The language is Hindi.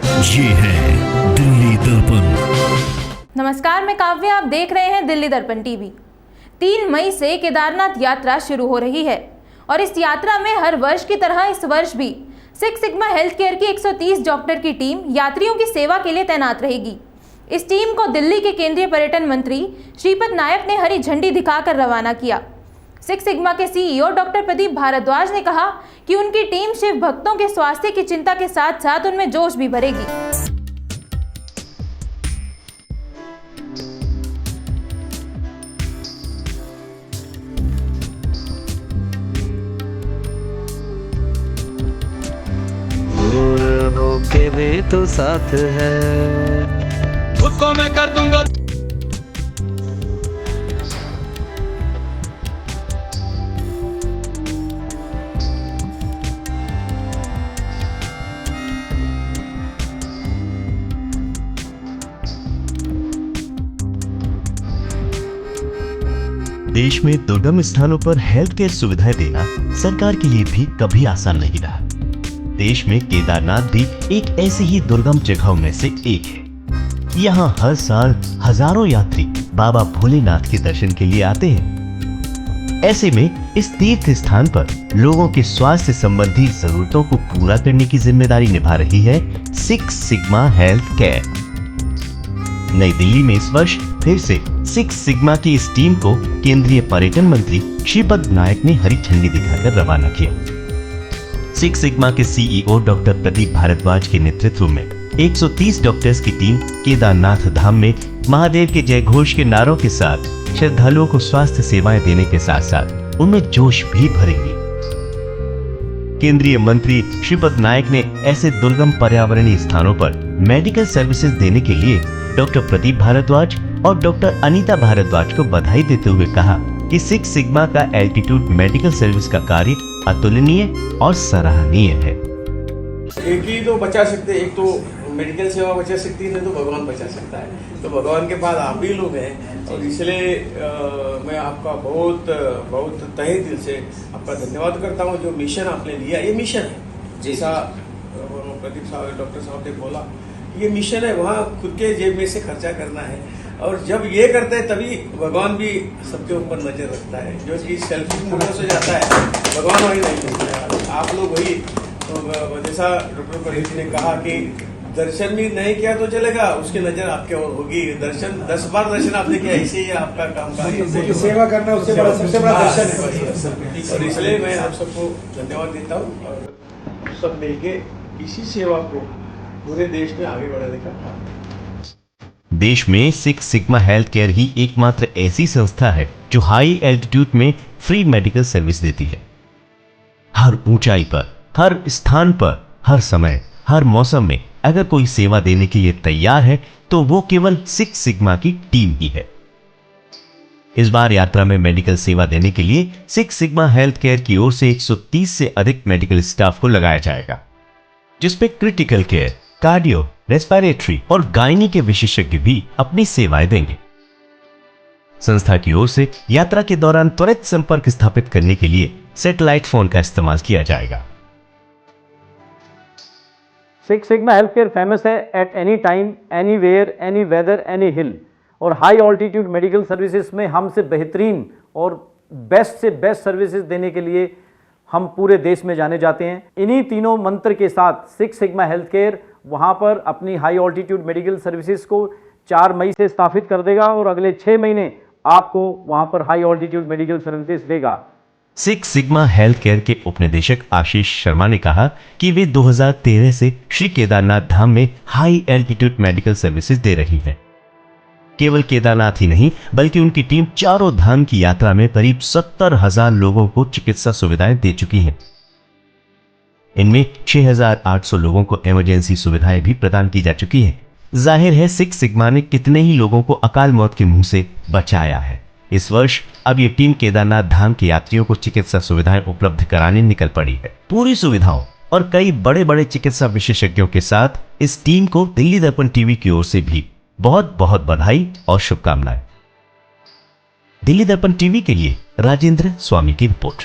ये है दिल्ली दर्पण। नमस्कार, मैं काव्या, आप देख रहे हैं दिल्ली दर्पण टीवी। 3 मई से केदारनाथ यात्रा शुरू हो रही है और इस यात्रा में हर वर्ष की तरह इस वर्ष भी सिक्स सिग्मा हेल्थ केयर की 130 डॉक्टर की टीम यात्रियों की सेवा के लिए तैनात रहेगी। इस टीम को दिल्ली के केंद्रीय पर्यटन मंत्री श्रीपद नायक ने हरी झंडी दिखाकर रवाना किया। सिक्स सिग्मा के सीईओ डॉक्टर प्रदीप भारद्वाज ने कहा कि उनकी टीम शिव भक्तों के स्वास्थ्य की चिंता के साथ साथ उनमें जोश भी भरेगी। के भी तो साथ है, उसको मैं कर दूंगा। देश में दुर्गम स्थानों पर हेल्थ केयर सुविधाएं देना सरकार के लिए भी कभी आसान नहीं रहा। देश में केदारनाथ भी एक ऐसी ही दुर्गम जगहों में से एक है। यहाँ हर साल हजारों यात्री बाबा भोलेनाथ के दर्शन के लिए आते हैं। ऐसे में इस तीर्थ स्थान पर लोगों के स्वास्थ्य संबंधी जरूरतों को पूरा करने की जिम्मेदारी निभा रही है सिक्स सिग्मा हेल्थ केयर। नई दिल्ली में इस वर्ष फिर से सिक्स सिग्मा की इस टीम को केंद्रीय पर्यटन मंत्री श्रीपद नायक ने हरी झंडी दिखाकर रवाना किया। सिक्स सिग्मा के सीईओ डॉक्टर प्रदीप भारद्वाज के नेतृत्व में 130 डॉक्टर्स की टीम केदारनाथ धाम में महादेव के जय घोष के नारों के साथ श्रद्धालुओं को स्वास्थ्य सेवाएं देने के साथ साथ उनमें जोश भी भरेंगे। केंद्रीय मंत्री श्रीपद नायक ने ऐसे दुर्गम पर्यावरणीय स्थानों पर मेडिकल सर्विसेज देने के लिए डॉक्टर प्रदीप भारद्वाज और डॉक्टर अनीता भारद्वाज को बधाई देते हुए कहा कि सिक्स सिग्मा का एल्टीट्यूड मेडिकल सर्विस का कार्य अतुलनीय और सराहनीय है। एक ही तो बचा सकते, एक तो मेडिकल सेवा बचा सकती है, नहीं तो भगवान बचा सकता है। तो भगवान के पास आप ही लोग हैं और इसलिए मैं आपका बहुत बहुत तहे दिल से आपका धन्यवाद करता हूँ। जो मिशन आपने लिया, ये मिशन है। जैसा प्रदीप साहब डॉक्टर साहब ने बोला, ये मिशन है। वहाँ खुद के जेब में से खर्चा करना है और जब ये करते हैं तभी भगवान भी सबके ऊपर नजर रखता है। जो चीज सेल्फिश मोटिव से जाता है, भगवान वही नहीं मिलता है, आप लोग वही। तो जैसा डॉक्टर प्रदीप ने कहा कि दर्शन भी नहीं किया तो चलेगा, उसकी नजर आपके ओर होगी। दर्शन 10 बार दर्शन आपने किया, इसे ही आपका काम का सेवा करना उससे बड़ा सबसे बड़ा दर्शन है। और इसलिए मैं आप सबको धन्यवाद देता हूँ और सब मिलके इसी सेवा को पूरे देश में आगे बढ़ाने का काम। देश में सिक्स सिग्मा हेल्थ केयर ही एकमात्र ऐसी संस्था है जो हाई एल्टीट्यूड में फ्री मेडिकल सर्विस देती है। हर ऊंचाई पर, हर स्थान पर, हर समय, हर मौसम में अगर कोई सेवा देने के लिए तैयार है तो वो केवल सिक्स सिग्मा की टीम ही है। इस बार यात्रा में मेडिकल सेवा देने के लिए सिक्स सिग्मा हेल्थ केयर की ओर से 130 से अधिक मेडिकल स्टाफ को लगाया जाएगा, जिसपे क्रिटिकल केयर, कार्डियो, रेस्पिरेटरी और गायनी के विशेषज्ञ भी अपनी सेवाएं देंगे। संस्था की ओर से यात्रा के दौरान त्वरित संपर्क स्थापित करने के लिए सैटेलाइट फोन का इस्तेमाल किया जाएगा। Six sigma health care famous है at any time, anywhere, any weather, any hill. और हाई ऑल्टीट्यूड मेडिकल सर्विसेज में हमसे बेहतरीन और बेस्ट से बेस्ट सर्विसेज देने के लिए हम पूरे देश में जाने जाते हैं। इन्हीं तीनों मंत्र के साथ सिक्स सिग्मा हेल्थ केयर वहाँ पर अपनी हाई ऑल्टीट्यूड मेडिकल सर्विसेज को 4 मई से स्थापित कर देगा और अगले 6 महीने आपको वहाँ पर हाई ऑल्टीट्यूड मेडिकल सर्विसेज देगा। सिक्स सिग्मा हेल्थ केयर के उपनिदेशक आशीष शर्मा ने कहा कि वे 2013 से श्री केदारनाथ धाम में हाई एल्टीट्यूड मेडिकल सर्विसेज दे रही है। केवल केदारनाथ ही नहीं बल्कि उनकी टीम चारों धाम की यात्रा में करीब 70,000 लोगों को चिकित्सा सुविधाएं दे चुकी है। इनमें 6,800 लोगों को इमरजेंसी सुविधाएं भी प्रदान की जा चुकी है। जाहिर है सिक्स सिग्मा ने कितने ही लोगों को अकाल मौत के मुंह से बचाया है। इस वर्ष अब ये टीम केदारनाथ धाम के यात्रियों को चिकित्सा सुविधाएं उपलब्ध कराने निकल पड़ी है। पूरी सुविधाओं और कई बड़े बड़े चिकित्सा विशेषज्ञों के साथ इस टीम को दिल्ली दर्पण टीवी की ओर से भी बहुत बहुत बधाई और शुभकामनाएं। दिल्ली दर्पण टीवी के लिए राजेंद्र स्वामी की रिपोर्ट।